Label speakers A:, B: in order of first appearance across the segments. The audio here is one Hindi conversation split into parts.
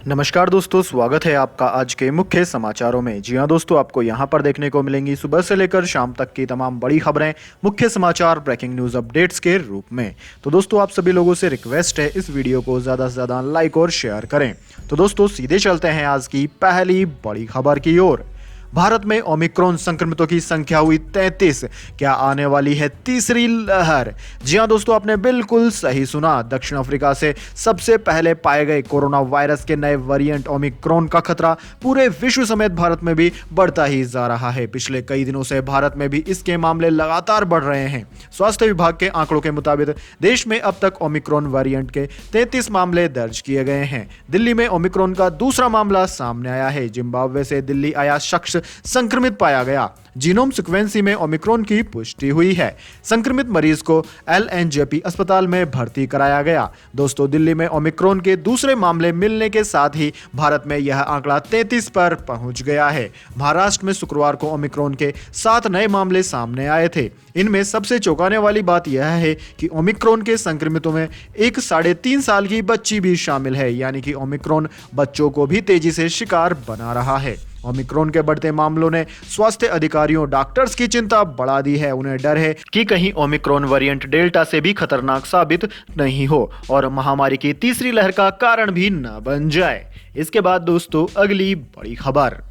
A: नमस्कार दोस्तों, स्वागत है आपका आज के मुख्य समाचारों में। जी हां दोस्तों, आपको यहां पर देखने को मिलेंगी सुबह से लेकर शाम तक की तमाम बड़ी खबरें, मुख्य समाचार, ब्रेकिंग न्यूज अपडेट्स के रूप में। तो दोस्तों, आप सभी लोगों से रिक्वेस्ट है इस वीडियो को ज़्यादा से ज़्यादा लाइक और शेयर करें। तो दोस्तों, सीधे चलते हैं आज की पहली बड़ी खबर की ओर। भारत में ओमिक्रॉन संक्रमितों की संख्या हुई 33। क्या आने वाली है तीसरी लहर? जी हां दोस्तों, आपने बिल्कुल सही सुना। दक्षिण अफ्रीका से सबसे पहले पाए गए कोरोना वायरस के नए वेरिएंट ओमिक्रॉन का खतरा पूरे विश्व समेत भारत में भी बढ़ता ही जा रहा है। पिछले कई दिनों से भारत में भी इसके मामले लगातार बढ़ रहे हैं। स्वास्थ्य विभाग के आंकड़ों के मुताबिक देश में अब तक ओमिक्रॉन वेरिएंट के 33 मामले दर्ज किए गए हैं। दिल्ली में ओमिक्रॉन का दूसरा मामला सामने आया है। जिम्बाब्वे से दिल्ली आया शख्स संक्रमित पाया गया। जीनोम सीक्वेंसिंग में ओमिक्रॉन की पुष्टि हुई है। संक्रमित मरीज को एलएनजेपी अस्पताल में भर्ती कराया गया। दोस्तों, दिल्ली में ओमिक्रॉन के दूसरे मामले मिलने के साथ ही भारत में यह आंकड़ा 33 पर पहुंच गया है। महाराष्ट्र में शुक्रवार को ओमिक्रॉन के 7 नए मामले सामने आए थे। इनमें सबसे चौंकाने वाली बात यह है कि ओमिक्रॉन के संक्रमितों में एक 3.5 साल की बच्ची भी शामिल है, यानी कि ओमिक्रॉन बच्चों को भी तेजी से शिकार बना रहा है। ओमिक्रॉन के बढ़ते मामलों ने स्वास्थ्य अधिकारियों, डॉक्टर्स की चिंता बढ़ा दी है। उन्हें डर है कि कहीं ओमिक्रॉन वेरिएंट डेल्टा से भी खतरनाक साबित नहीं हो और महामारी की तीसरी लहर का कारण भी न बन जाए। इसके बाद दोस्तों, अगली बड़ी खबर।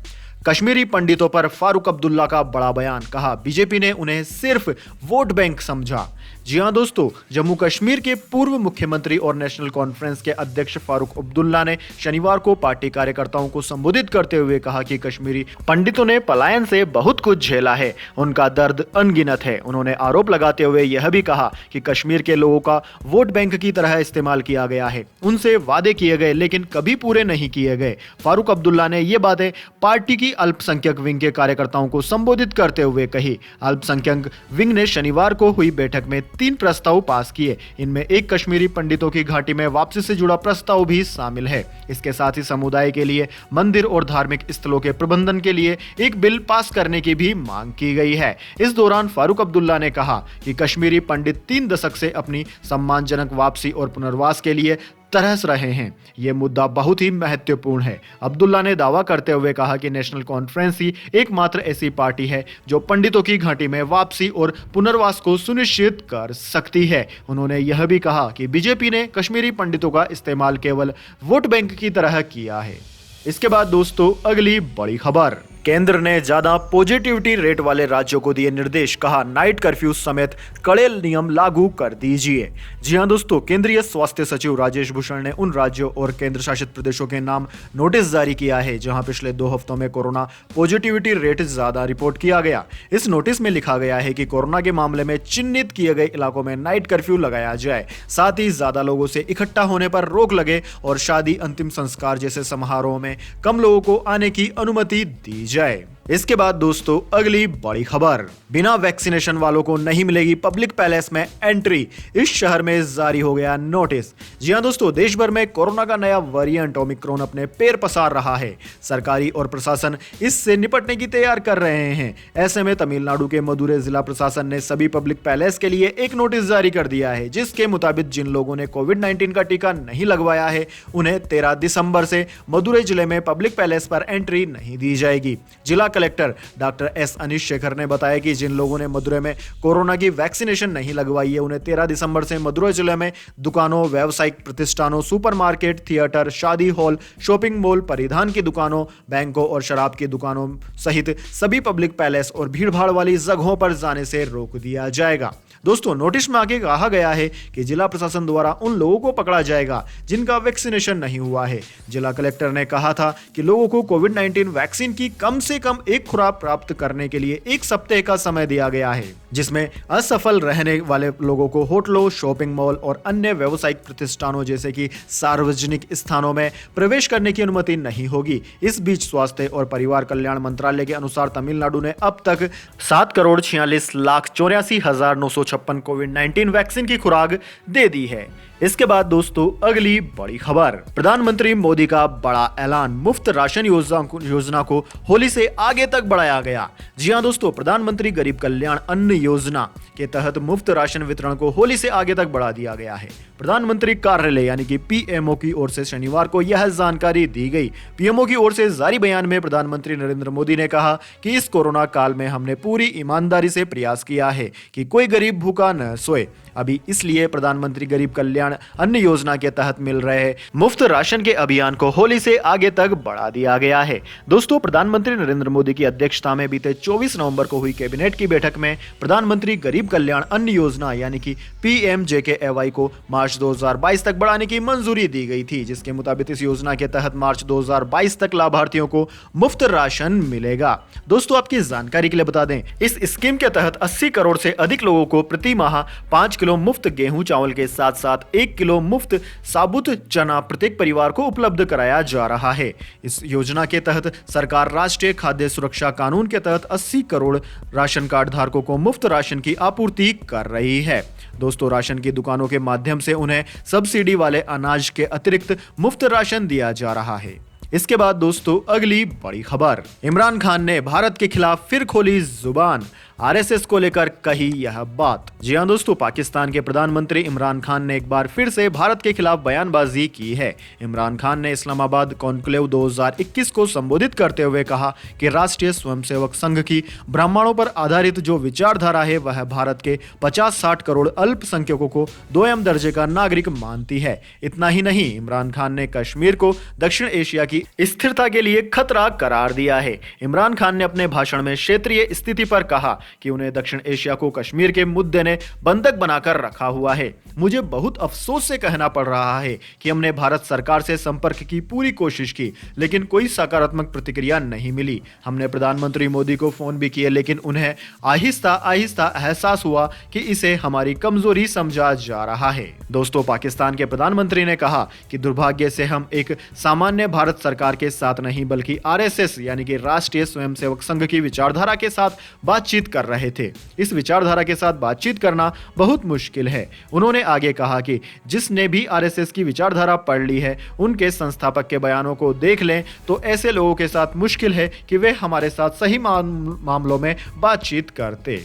A: कश्मीरी पंडितों पर फारूक अब्दुल्ला का बड़ा बयान। कहा, बीजेपी ने उन्हें सिर्फ वोट बैंक समझा। जी हां दोस्तों, जम्मू कश्मीर के पूर्व मुख्यमंत्री और नेशनल कॉन्फ्रेंस के अध्यक्ष फारूक अब्दुल्ला ने शनिवार को पार्टी कार्यकर्ताओं को संबोधित करते हुए कहा कि कश्मीरी पंडितों ने पलायन से बहुत कुछ झेला है, उनका दर्द अनगिनत है। उन्होंने आरोप लगाते हुए यह भी कहा कि कश्मीर के लोगों का वोट बैंक की तरह इस्तेमाल किया गया है। उनसे वादे किए गए लेकिन कभी पूरे नहीं किए गए। फारूक अब्दुल्ला ने ये बातें पार्टी की अल्पसंख्यक विंग के कार्यकर्ताओं को संबोधित करते हुए कही। अल्पसंख्यक विंग ने शनिवार को हुई बैठक में 3 प्रस्ताव पास किए। इनमें एक कश्मीरी पंडितों की घाटी में वापसी से जुड़ा प्रस्ताव भी शामिल है। इसके साथ ही समुदाय के लिए मंदिर और धार्मिक स्थलों के प्रबंधन के लिए एक बिल पास करने की भी मांग की गई है। इस दौरान फारूक अब्दुल्ला ने कहा कि कश्मीरी पंडित 3 दशक से अपनी सम्मानजनक वापसी और पुनर्वास के लिए तरस रहे हैं। यह मुद्दा बहुत ही महत्वपूर्ण है। अब्दुल्ला ने दावा करते हुए कहा कि नेशनल कॉन्फ्रेंस ही एकमात्र ऐसी पार्टी है जो पंडितों की घाटी में वापसी और पुनर्वास को सुनिश्चित कर सकती है। उन्होंने यह भी कहा कि बीजेपी ने कश्मीरी पंडितों का इस्तेमाल केवल वोट बैंक की तरह किया है। इसके बाद दोस्तों, अगली बड़ी खबर। केंद्र ने ज्यादा पॉजिटिविटी रेट वाले राज्यों को दिए निर्देश। कहा, नाइट कर्फ्यू समेत कड़े नियम लागू कर दीजिए। जी हां दोस्तों, केंद्रीय स्वास्थ्य सचिव राजेश भूषण ने उन राज्यों और केंद्र शासित प्रदेशों के नाम नोटिस जारी किया है जहां पिछले 2 हफ्तों में कोरोना पॉजिटिविटी रेट ज्यादा रिपोर्ट किया गया। इस नोटिस में लिखा गया है कि कोरोना के मामले में चिन्हित किए गए इलाकों में नाइट कर्फ्यू लगाया जाए। साथ ही ज्यादा लोगों से इकट्ठा होने पर रोक लगे और शादी, अंतिम संस्कार जैसे समारोह में कम लोगों को आने की अनुमति दी जाए। इसके बाद दोस्तों, अगली बड़ी खबर। बिना वैक्सीनेशन वालों को नहीं मिलेगी पब्लिक पैलेस में एंट्री। इस शहर में जारी हो गया नोटिस। जी हां दोस्तों, देश भर में कोरोना का नया वेरिएंट ओमिक्रॉन अपने पैर पसार रहा है। सरकारी और प्रशासन इससे निपटने की तैयार कर रहे हैं। ऐसे में तमिलनाडु के मदुरै जिला प्रशासन ने सभी पब्लिक पैलेस के लिए एक नोटिस जारी कर दिया है, जिसके मुताबिक जिन लोगों ने कोविड-19 का टीका नहीं लगवाया है उन्हें 13 दिसंबर से मदुरै जिले में पब्लिक पैलेस पर एंट्री नहीं दी जाएगी। जिला कलेक्टर डॉक्टर एस अनिश शेखर ने बताया कि जिन लोगों ने मदुरै में कोरोना की वैक्सीनेशन नहीं लगवाई है उन्हें 13 दिसंबर से मदुरै जिले में दुकानों, व्यावसायिक प्रतिष्ठानों, सुपरमार्केट, थिएटर, शादी हॉल, शॉपिंग मॉल, परिधान की दुकानों, बैंकों और शराब की दुकानों सहित सभी पब्लिक पैलेस और भीड़भाड़ वाली जगहों पर जाने से रोक दिया जाएगा। दोस्तों, नोटिस में आगे कहा गया है कि जिला प्रशासन द्वारा उन लोगों को पकड़ा जाएगा जिनका वैक्सीनेशन नहीं हुआ है। जिला कलेक्टर ने कहा था कि लोगों को कोविड-19 वैक्सीन की कम से कम एक खुराक प्राप्त करने के लिए 1 सप्ताह का समय दिया गया है, जिसमें असफल रहने वाले लोगों को होटलों, शॉपिंग मॉल और अन्य व्यावसायिक प्रतिष्ठानों जैसे कि सार्वजनिक स्थानों में प्रवेश करने की अनुमति नहीं होगी। इस बीच स्वास्थ्य और परिवार कल्याण मंत्रालय के अनुसार तमिलनाडु ने अब तक 7,46,84,956 कोविड-19 वैक्सीन की खुराक दे दी है। इसके बाद दोस्तों अगली बड़ी खबर, प्रधानमंत्री मोदी का बड़ा ऐलान, मुफ्त राशन योजना को होली से आगे तक बढ़ाया गया। जी हां दोस्तों, प्रधानमंत्री गरीब कल्याण अन्न योजना के तहत मुफ्त राशन वितरण को होली से आगे तक बढ़ा दिया गया है। प्रधानमंत्री कार्यालय यानी कि पीएमओ की ओर से शनिवार को यह जानकारी दी गई। पीएमओ की ओर से जारी बयान में प्रधानमंत्री नरेंद्र मोदी ने कहा कि इस कोरोना काल में हमने पूरी ईमानदारी से प्रयास किया है कि कोई गरीब भूखा न सोए। अभी इसलिए प्रधानमंत्री गरीब कल्याण अन्न योजना के तहत मिल रहे मुफ्त राशन के अभियान को होली से आगे तक बढ़ा दिया गया है। दोस्तों, प्रधानमंत्री नरेंद्र मोदी की अध्यक्षता में बीते 24 नवंबर को हुई कैबिनेट की बैठक में प्रधानमंत्री गरीब कल्याण अन्न योजना यानी कि पीएमजेकेएवाई को मार्च 2022 तक बढ़ाने की मंजूरी दी गई थी, जिसके मुताबिक इस योजना के तहत मार्च 2022 तक लाभार्थियों को मुफ्त राशन मिलेगा। दोस्तों, आपकी जानकारी के लिए बता दें, इस स्कीम के तहत 80 करोड़ से अधिक लोगों को प्रति माह 5 किलो मुफ्त गेहूं चावल के साथ साथ 1 किलो मुफ्त साबुत चना प्रत्येक परिवार को उपलब्ध कराया जा रहा है। इस योजना के तहत सरकार राष्ट्रीय खाद्य सुरक्षा कानून के तहत 80 करोड़ राशन कार्ड धारकों को मुफ्त राशन की आपूर्ति कर रही है। दोस्तों, राशन की दुकानों के माध्यम से उन्हें सब्सिडी वाले अनाज के अतिरिक्त मुफ्त राशन दिया जा रहा है। इसके बाद दोस्तों अगली बड़ी खबर, इमरान खान ने भारत के खिलाफ फिर खोली जुबान, आरएसएस को लेकर कही यह बात। जी हां दोस्तों, पाकिस्तान के प्रधानमंत्री इमरान खान ने एक बार फिर से भारत के खिलाफ बयानबाजी की है। इमरान खान ने इस्लामाबाद कॉन्क्लेव 2021 को संबोधित करते हुए कहा कि राष्ट्रीय स्वयंसेवक संघ की ब्राह्मणों पर आधारित जो विचारधारा है वह भारत के 50-60 करोड़ अल्पसंख्यकों को दोयम दर्जे का नागरिक मानती है। इतना ही नहीं, इमरान खान ने कश्मीर को दक्षिण एशिया की स्थिरता के लिए खतरा करार दिया है। इमरान खान ने अपने भाषण में क्षेत्रीय स्थिति पर कहा कि उन्हें दक्षिण एशिया को कश्मीर के मुद्दे ने बंधक बनाकर रखा हुआ है। मुझे बहुत अफसोस से कहना पड़ रहा है कि हमने भारत सरकार से संपर्क की पूरी कोशिश की, लेकिन कोई सकारात्मक प्रतिक्रिया नहीं मिली। हमने प्रधानमंत्री मोदी को फोन भी किए, लेकिन उन्हें आहिस्ता आहिस्ता एहसास हुआ कि इसे हमारी कमजोरी समझा जा रहा है। दोस्तों, पाकिस्तान के प्रधानमंत्री ने कहा कि दुर्भाग्य से हम एक सामान्य भारत सरकार के साथ नहीं बल्कि आरएसएस यानी कि राष्ट्रीय स्वयंसेवक संघ की विचारधारा के साथ बातचीत कर रहे थे। इस विचारधारा के साथ बातचीत करना बहुत मुश्किल है। उन्होंने आगे कहा कि जिसने भी आरएसएस की विचारधारा पढ़ ली है, उनके संस्थापक के बयानों को देख लें तो ऐसे लोगों के साथ मुश्किल है कि वे हमारे साथ सही मामलों में बातचीत करते।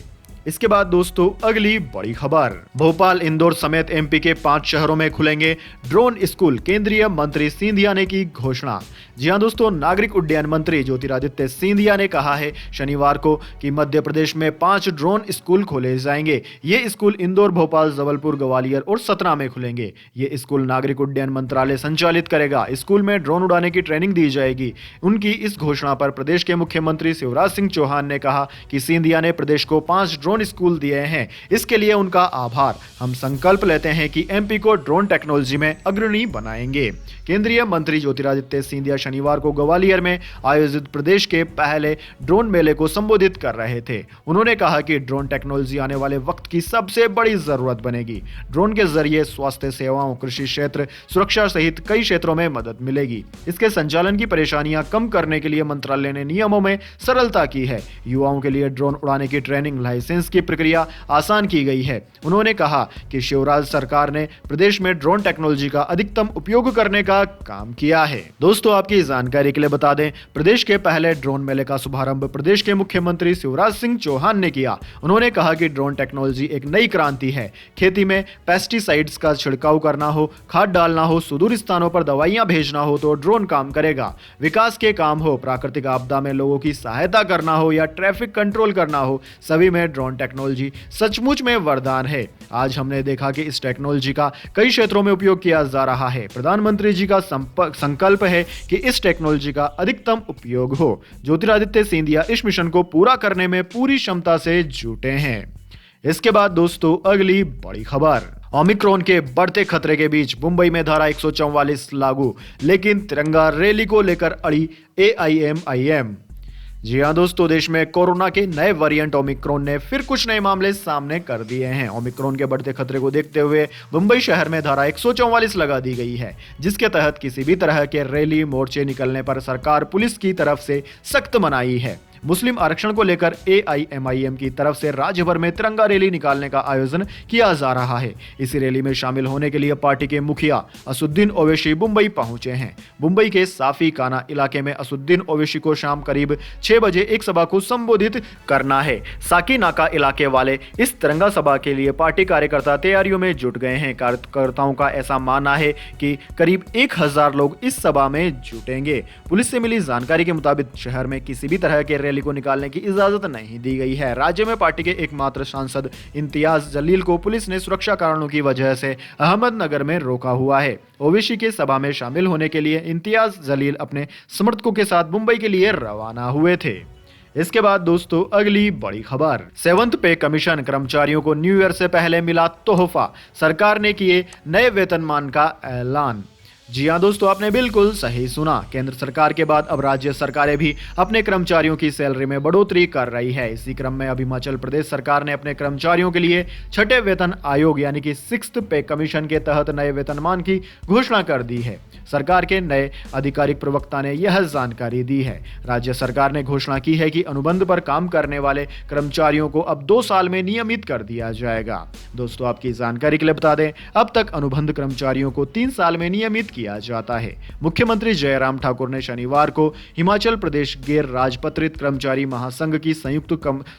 A: इसके बाद दोस्तों अगली बड़ी खबर, भोपाल, इंदौर समेत एमपी के 5 शहरों में खुलेंगे ड्रोन स्कूल, केंद्रीय मंत्री सिंधिया ने की घोषणा। जी हां दोस्तों, नागरिक उड्डयन मंत्री ज्योतिरादित्य सिंधिया ने कहा है शनिवार को कि मध्य प्रदेश में 5 ड्रोन स्कूल खोले जाएंगे। ये स्कूल इंदौर, भोपाल, जबलपुर, ग्वालियर और सतना में खुलेंगे। ये स्कूल नागरिक उड्डयन मंत्रालय संचालित करेगा। स्कूल में ड्रोन उड़ाने की ट्रेनिंग दी जाएगी। उनकी इस घोषणा पर प्रदेश के मुख्यमंत्री शिवराज सिंह चौहान ने कहा कि सिंधिया ने प्रदेश को 5 ड्रोन स्कूल दिए हैं, इसके लिए उनका आभार। हम संकल्प लेते हैं कि एमपी को ड्रोन टेक्नोलॉजी में अग्रणी बनाएंगे। केंद्रीय मंत्री ज्योतिरादित्य सिंधिया शनिवार को ग्वालियर में आयोजित प्रदेश के पहले ड्रोन मेले को संबोधित कर रहे थे। उन्होंने कहा कि ड्रोन टेक्नोलॉजी आने वाले वक्त की सबसे बड़ी जरूरत बनेगी। ड्रोन के जरिए स्वास्थ्य सेवाओं, कृषि क्षेत्र, सुरक्षा सहित कई क्षेत्रों में मदद मिलेगी। इसके संचालन की परेशानियां कम करने के लिए मंत्रालय ने नियमों में सरलता की है। युवाओं के लिए ड्रोन उड़ाने की ट्रेनिंग, लाइसेंस की प्रक्रिया आसान की गई है। उन्होंने कहा कि शिवराज सरकार ने प्रदेश में ड्रोन टेक्नोलॉजी का अधिकतम उपयोग करने का काम किया है। दोस्तों, आपकी जानकारी के लिए बता दें, प्रदेश के पहले ड्रोन मेले का शुभारंभ प्रदेश के मुख्यमंत्री शिवराज सिंह चौहान ने किया। उन्होंने कहा कि ड्रोन टेक्नोलॉजी एक नई क्रांति है। खेती में पेस्टिसाइड्स का छिड़काव करना हो, खाद डालना हो, सुदूर स्थानों पर दवाइयां भेजना हो तो ड्रोन काम करेगा। विकास के काम हो, प्राकृतिक आपदा में लोगों की सहायता करना हो या ट्रैफिक कंट्रोल करना हो, सभी में ड्रोन टेक्नोलॉजी सचमुच में वरदान है। आज हमने देखा कि इस टेक्नोलॉजी का कई क्षेत्रों में उपयोग किया जा रहा है। प्रधानमंत्री जी का संकल्प है कि इस टेक्नोलॉजी का अधिकतम उपयोग हो। ज्योतिरादित्य सिंधिया इस मिशन को पूरा करने में पूरी क्षमता से जुटे हैं। इसके बाद दोस्तों अगली बड़ी खबर, ओमिक्रॉन के बढ़ते खतरे के बीच मुंबई में धारा 144 लागू, लेकिन तिरंगा रैली को लेकर अड़ी AIMIM। जी हां दोस्तों, देश में कोरोना के नए वेरिएंट ओमिक्रॉन ने फिर कुछ नए मामले सामने कर दिए हैं। ओमिक्रॉन के बढ़ते खतरे को देखते हुए मुंबई शहर में धारा 144 लगा दी गई है, जिसके तहत किसी भी तरह के रैली, मोर्चे निकलने पर सरकार पुलिस की तरफ से सख्त मनाही है। मुस्लिम आरक्षण को लेकर AIMIM की तरफ से राज्य भर में तिरंगा रैली निकालने का आयोजन किया जा रहा है। इस रैली में शामिल होने के लिए पार्टी के मुखिया असुद्दीन ओवैसी मुंबई पहुंचे हैं। मुंबई के साफी काना इलाके में असुद्दीन ओवैसी को शाम करीब 6 बजे एक सभा को संबोधित करना है। साकी नाका इलाके वाले इस तिरंगा सभा के लिए पार्टी कार्यकर्ता तैयारियों में जुट गए हैं। कार्यकर्ताओं का ऐसा मानना है कि करीब 1000 लोग इस सभा में जुटेंगे। पुलिस से मिली जानकारी के मुताबिक शहर में किसी भी तरह के रैली को निकालने की इजाजत नहीं दी गई है। राज्य में पार्टी के एकमात्र सांसद इम्तियाज जलील को पुलिस ने सुरक्षा कारणों की वजह से अहमदनगर में रोका हुआ है। ओवैसी के सभा में शामिल होने के लिए इम्तियाज जलील अपने समर्थकों के साथ मुंबई के लिए रवाना हुए थे। इसके बाद दोस्तों अगली बड़ी खबर, 7th पे कमीशन कर्मचारियों को न्यू ईयर से पहले मिला तोहफा, सरकार ने किए नए वेतनमान का ऐलान। जी हां दोस्तों, आपने बिल्कुल सही सुना। केंद्र सरकार के बाद अब राज्य सरकारें भी अपने कर्मचारियों की सैलरी में बढ़ोतरी कर रही है। इसी क्रम में अभी हिमाचल प्रदेश सरकार ने अपने कर्मचारियों के लिए छठे वेतन आयोग यानी कि 6th पे कमीशन के तहत नए वेतनमान की घोषणा कर दी है। सरकार के नए आधिकारिक प्रवक्ता ने यह जानकारी दी है। राज्य सरकार ने घोषणा की है कि अनुबंध पर काम करने वाले कर्मचारियों को अब 2 साल में नियमित कर दिया जाएगा। दोस्तों आपकी जानकारी के लिए बता दें, अब तक अनुबंध कर्मचारियों को 3 साल में नियमित किया जाता है। मुख्यमंत्री जयराम ठाकुर ने शनिवार को हिमाचल प्रदेश गैर राजपत्रित कर्मचारी महासंघ की संयुक्त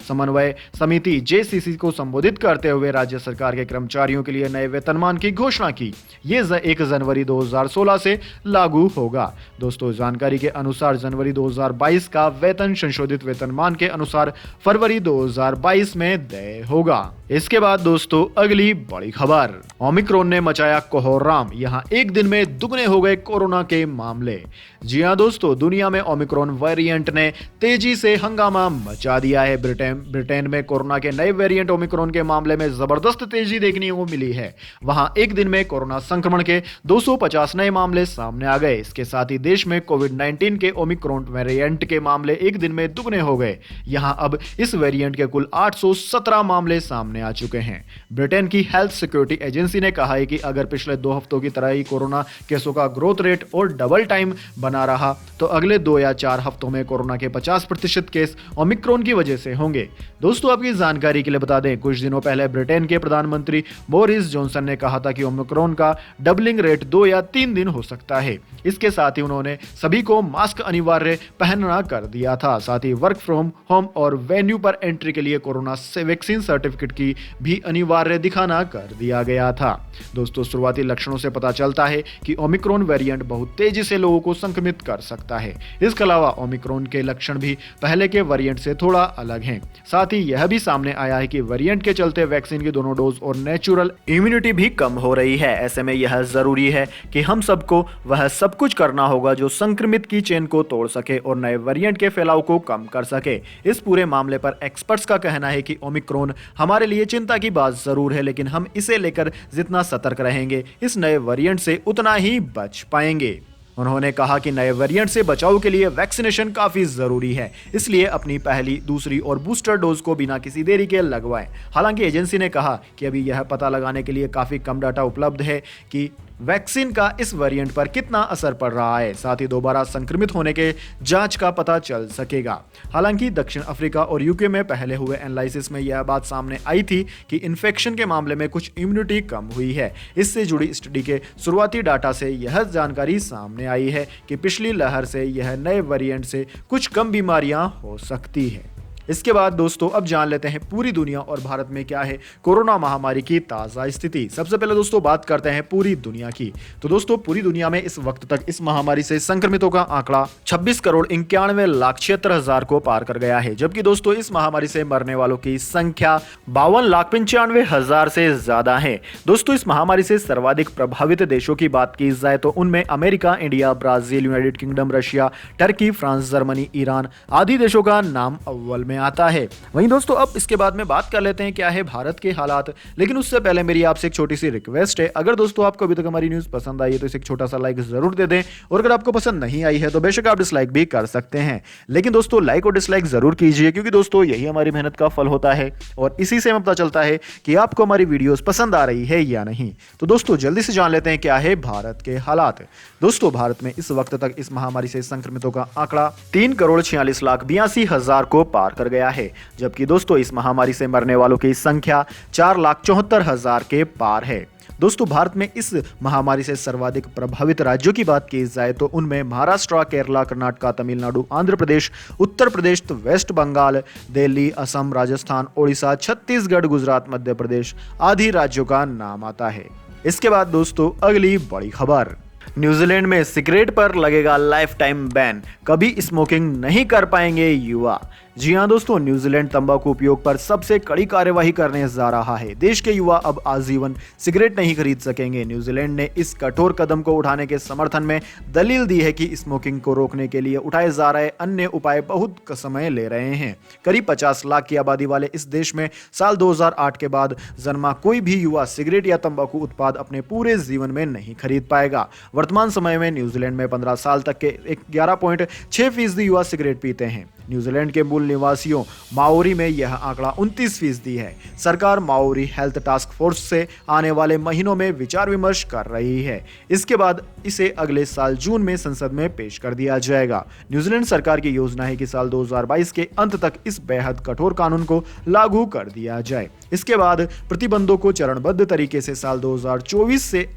A: समन्वय समिति JCC को संबोधित करते हुए राज्य सरकार के कर्मचारियों के लिए नए वेतनमान की घोषणा की। ये 1 जनवरी 2016 से लागू होगा। दोस्तों जानकारी के अनुसार जनवरी 2022 का वेतन संशोधित वेतनमान के अनुसार फरवरी 2022 में तय होगा। इसके बाद दोस्तों अगली बड़ी खबर, ओमिक्रॉन ने मचाया कोहराम, यहां एक दिन में दुगने हो गए कोरोना के मामले। जी हां दोस्तों, दुनिया में ओमिक्रॉन वेरिएंट ने तेजी से हंगामा मचा दिया है। ब्रिटेन में कोरोना के नए वेरिएंट ओमिक्रॉन के मामले में जबरदस्त तेजी देखने को मिली है। वहां एक दिन में कोरोना संक्रमण के 250 नए मामले सामने आ गए। इसके साथ ही देश में कोविड-19 के ओमिक्रॉन वेरिएंट के मामले एक दिन में दुगने हो गए। यहां अब इस वेरिएंट के कुल 817 मामले सामने आ चुके हैं। ब्रिटेन की हेल्थ सिक्योरिटी एजेंसी ने कहा है कि अगर पिछले 2 हफ्तों की तरह ही कोरोना केसों का ग्रोथ रेट और डबल टाइम बना रहा तो अगले 2 या 4 हफ्तों में कोरोना के 50% केस ओमिक्रॉन की वजह से होंगे। दोस्तों आपकी जानकारी के लिए बता दें, कुछ दिनों पहले ब्रिटेन के प्रधानमंत्री बोरिस जॉनसन ने कहा था कि ओमिक्रॉन का डबलिंग रेट 2 या 3 दिन हो सकता है। इसके साथ ही उन्होंने सभी को मास्क अनिवार्य पहनना कर दिया था। साथ ही वर्क फ्रॉम होम और वेन्यू पर एंट्री के लिए कोरोना से वैक्सीन सर्टिफिकेट की भी अनिवार्य दिखाना कर दिया गया था। दोस्तों शुरुआती लक्षणों से पता चलता है कि ओमिक्रॉन वेरिएंट बहुत तेजी से लोगों को संक्रमित कर सकता है। इसके अलावा ओमिक्रॉन के लक्षण भी पहले के वेरिएंट से थोड़ा अलग हैं। साथ ही यह भी सामने आया है कि वेरिएंट के चलते वैक्सीन की दोनों डोज और नेचुरल इम्यूनिटी भी कम हो रही है। ऐसे में यह जरूरी है कि हम सबको वह सब कुछ करना होगा जो संक्रमित की चेन को तोड़ सके और नए वेरिएंट के फैलाव को कम कर सके। इस पूरे मामले पर एक्सपर्ट्स का कहना है कि ओमिक्रॉन हमारे लिए चिंता की बात जरूर है, लेकिन हम इसे लेकर जितना सतर्क रहेंगे इस नए वेरिएंट से उतना ही बच पाएंगे। उन्होंने कहा कि नए वेरिएंट से बचाव के लिए वैक्सीनेशन काफी जरूरी है, इसलिए अपनी पहली, दूसरी और बूस्टर डोज को बिना किसी देरी के लगवाएं। हालांकि एजेंसी ने कहा कि अभी यह पता लगाने के लिए काफी कम डाटा उपलब्ध है कि वैक्सीन का इस वेरिएंट पर कितना असर पड़ रहा है। साथ ही दोबारा संक्रमित होने के जांच का पता चल सकेगा। हालांकि दक्षिण अफ्रीका और यूके में पहले हुए एनालिसिस में यह बात सामने आई थी कि इन्फेक्शन के मामले में कुछ इम्यूनिटी कम हुई है। इससे जुड़ी स्टडी के शुरुआती डाटा से यह जानकारी सामने आई है कि पिछली लहर से यह नए वेरिएंट से कुछ कम बीमारियां हो सकती है। इसके बाद दोस्तों अब जान लेते हैं पूरी दुनिया और भारत में क्या है कोरोना महामारी की ताज़ा स्थिति। सबसे पहले दोस्तों बात करते हैं पूरी दुनिया की। तो दोस्तों पूरी दुनिया में इस वक्त तक इस महामारी से संक्रमितों का आंकड़ा 26,91,76,000 को पार कर गया है, जबकि दोस्तों इस महामारी से मरने वालों की संख्या 52,95,000 से ज्यादा है। दोस्तों इस महामारी से सर्वाधिक प्रभावित देशों की बात की जाए तो उनमें America, India, Brazil, United kingdom, Russia, Turkey, France, Germany, Iran आदि देशों का नाम अव्वल में आता है। वहीं दोस्तों अब इसके बाद में बात कर लेते हैं क्या है भारत के हालात, लेकिन उससे पहले मेरी आपसे एक छोटी सी रिक्वेस्ट है, अगर दोस्तों आपको अभी तक हमारी न्यूज़ पसंद आई है तो इसे एक छोटा सा लाइक जरूर दे दें, और अगर आपको पसंद नहीं आई है तो बेशक आप डिसलाइक भी कर सकते हैं, लेकिन दोस्तों लाइक और डिसलाइक जरूर कीजिए, क्योंकि दोस्तों यही हमारी मेहनत का फल होता है और इसी से हमें पता चलता है कि आपको हमारी वीडियोस पसंद आ रही है या नहीं। तो दोस्तों जल्दी से जान लेते हैं क्या है भारत के हालात। दोस्तों भारत में इस वक्त तक इस महामारी से संक्रमितों का आंकड़ा 3,46,82,000 को पार कर गया है, जबकि दोस्तों इस महामारी से मरने वालों की संख्या 4,74,000 के पार है। दोस्तों भारत में इस महामारी से सर्वाधिक प्रभावित राज्यों की बात की जाए तो उनमें महाराष्ट्र, केरला, कर्नाटक, तमिलनाडु, आंध्र प्रदेश, उत्तर प्रदेश, वेस्ट बंगाल, दिल्ली, असम, राजस्थान, ओडिशा, छत्तीसगढ़, गुजरात, मध्य प्रदेश आदि राज्यों का नाम आता है। इसके बाद दोस्तों अगली बड़ी खबर, न्यूजीलैंड में सिगरेट पर लगेगा लाइफ टाइम बैन, कभी स्मोकिंग नहीं कर पाएंगे युवा। जी हां दोस्तों, न्यूजीलैंड तंबाकू उपयोग पर सबसे कड़ी कार्यवाही करने जा रहा है। देश के युवा अब आजीवन सिगरेट नहीं खरीद सकेंगे। न्यूजीलैंड ने इस कठोर कदम को उठाने के समर्थन में दलील दी है कि स्मोकिंग को रोकने के लिए उठाए जा रहे अन्य उपाय बहुत समय ले रहे हैं। करीब 50 लाख की आबादी वाले इस देश में साल 2008 के बाद जन्मा कोई भी युवा सिगरेट या तंबाकू उत्पाद अपने पूरे जीवन में नहीं खरीद पाएगा। वर्तमान समय में न्यूजीलैंड में 15 साल तक के 11.6% युवा सिगरेट पीते हैं। न्यूजीलैंड के मूल निवासियों माओरी में यह आंकड़ा 29% है। सरकार माओरी हेल्थ टास्क फोर्स से आने वाले महीनों में विचार विमर्श कर रही है। इसके बाद इसे अगले साल जून में संसद में पेश कर दिया जाएगा। न्यूजीलैंड सरकार की योजना है कि साल 2022 के अंत तक इस बेहद कठोर कानून को लागू कर दिया जाए। इसके बाद प्रतिबंधों को चरणबद्ध तरीके से साल 2024 से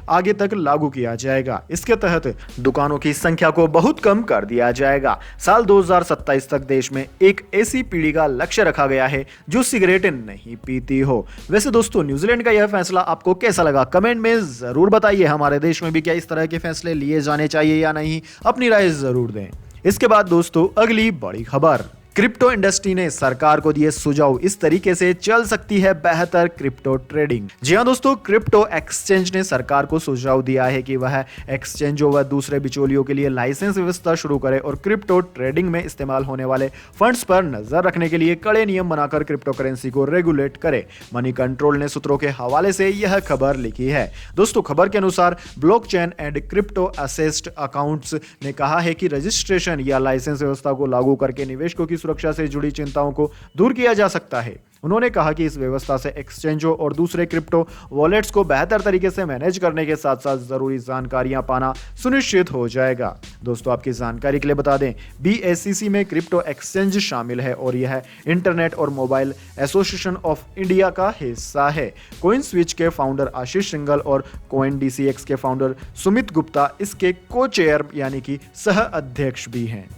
A: आगे तक लागू किया जाएगा। इसके तहत दुकानों की संख्या को बहुत कम कर दिया जाएगा। साल 2027 तक देश में एक ऐसी पीढ़ी का लक्ष्य रखा गया है जो सिगरेट नहीं पीती हो। वैसे दोस्तों न्यूजीलैंड का यह फैसला आपको कैसा लगा, कमेंट में जरूर बताइए। हमारे देश में भी क्या इस तरह के फैसले लिए जाने चाहिए या नहीं, अपनी राय जरूर दें। इसके बाद दोस्तों अगली बड़ी खबर, क्रिप्टो इंडस्ट्री ने सरकार को दिए सुझाव, इस तरीके से चल सकती है बेहतर क्रिप्टो ट्रेडिंग। जी हां दोस्तों, क्रिप्टो एक्सचेंज ने सरकार को सुझाव दिया है कि वह एक्सचेंज व दूसरे बिचौलियों के लिए लाइसेंस व्यवस्था शुरू करे और क्रिप्टो ट्रेडिंग में इस्तेमाल होने वाले फंड्स पर नजर रखने के लिए कड़े नियम बनाकर क्रिप्टो करेंसी को रेगुलेट करे। मनी कंट्रोल ने सूत्रों के हवाले से यह खबर लिखी है। दोस्तों खबर के अनुसार blockchain and crypto assessed accounts ने कहा है कि रजिस्ट्रेशन या लाइसेंस व्यवस्था को लागू करके निवेशकों की सुरक्षा से जुड़ी चिंताओं को दूर किया जा सकता है। उन्होंने कहा कि इस व्यवस्था से एक्सचेंजों और दूसरे क्रिप्टो वॉलेट्स को बेहतर तरीके से मैनेज करने के साथ साथ जरूरी जानकारियां पाना सुनिश्चित हो जाएगा। दोस्तों आपकी जानकारी के लिए बता दें, BSCC में क्रिप्टो एक्सचेंज शामिल है और यह इंटरनेट और मोबाइल एसोसिएशन ऑफ इंडिया का हिस्सा है। कॉइन स्विच के फाउंडर आशीष सिंघल और कॉइन DCX के फाउंडर सुमित गुप्ता इसके को-चेयर यानी कि सह अध्यक्ष भी हैं।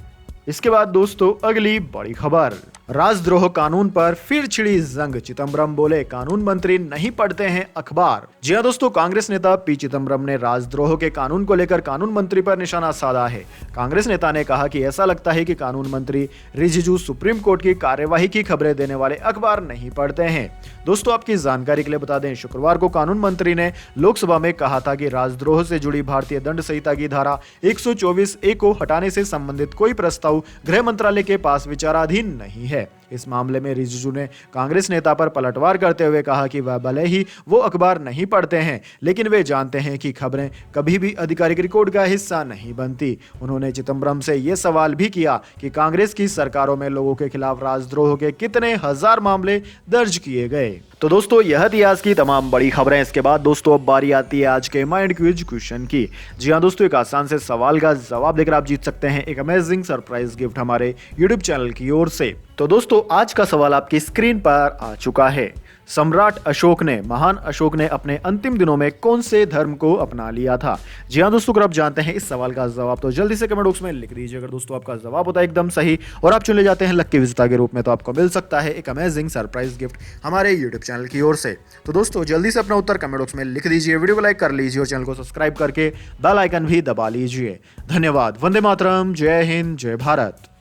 A: इसके बाद दोस्तों अगली बड़ी खबर, राजद्रोह कानून पर फिर छिड़ी जंग, चिदंबरम बोले कानून मंत्री नहीं पढ़ते हैं अखबार। जी हां दोस्तों, कांग्रेस नेता पी चिदंबरम ने राजद्रोह के कानून को लेकर कानून मंत्री पर निशाना साधा है। कांग्रेस नेता ने कहा कि ऐसा लगता है कि कानून मंत्री रिजिजू सुप्रीम कोर्ट की कार्यवाही की खबरें देने वाले अखबार नहीं पढ़ते हैं। दोस्तों आपकी जानकारी के लिए बता दें, शुक्रवार को कानून मंत्री ने लोकसभा में कहा था कि राजद्रोह से जुड़ी भारतीय दंड संहिता की धारा 124A को हटाने से संबंधित कोई प्रस्ताव गृह मंत्रालय के पास विचाराधीन नहीं है। इस मामले में रिजिजू ने कांग्रेस नेता पर पलटवार करते हुए कहा कि वह भले ही वो अखबार नहीं पढ़ते हैं, लेकिन वे जानते हैं कि खबरें कभी भी आधिकारिक रिकॉर्ड का हिस्सा नहीं बनती। उन्होंने चिदंबरम से यह सवाल भी किया कि कांग्रेस की सरकारों में लोगों के खिलाफ राजद्रोह के कितने हजार मामले दर्ज किए गए। तो दोस्तों यह थी आज की तमाम बड़ी खबरें। इसके बाद दोस्तों अब बारी आती है आज के माइंड क्विज क्वेश्चन की। जी हाँ दोस्तों, एक आसान से सवाल का जवाब देकर आप जीत सकते हैं एक अमेजिंग सरप्राइज गिफ्ट हमारे यूट्यूब चैनल की ओर से। तो दोस्तों आज का सवाल आपकी स्क्रीन पर आ चुका है। सम्राट अशोक ने, महान अशोक ने अपने अंतिम दिनों में कौन से धर्म को अपना लिया था? जी हाँ दोस्तों, अगर आप जानते हैं इस सवाल का जवाब तो जल्दी से कमेंट बॉक्स में लिख दीजिए। अगर दोस्तों आपका जवाब होता है एकदम सही और आप चुने जाते हैं लक्की विजेता के रूप में, तो आपको मिल सकता है एक अमेजिंग सरप्राइज गिफ्ट हमारे यूट्यूब चैनल की ओर से। तो दोस्तों जल्दी से अपना उत्तर कमेंट बॉक्स में लिख दीजिए, वीडियो को लाइक कर लीजिए और चैनल को सब्सक्राइब करके बेल आइकन भी दबा लीजिए। धन्यवाद। वंदे मातरम। जय हिंद, जय भारत।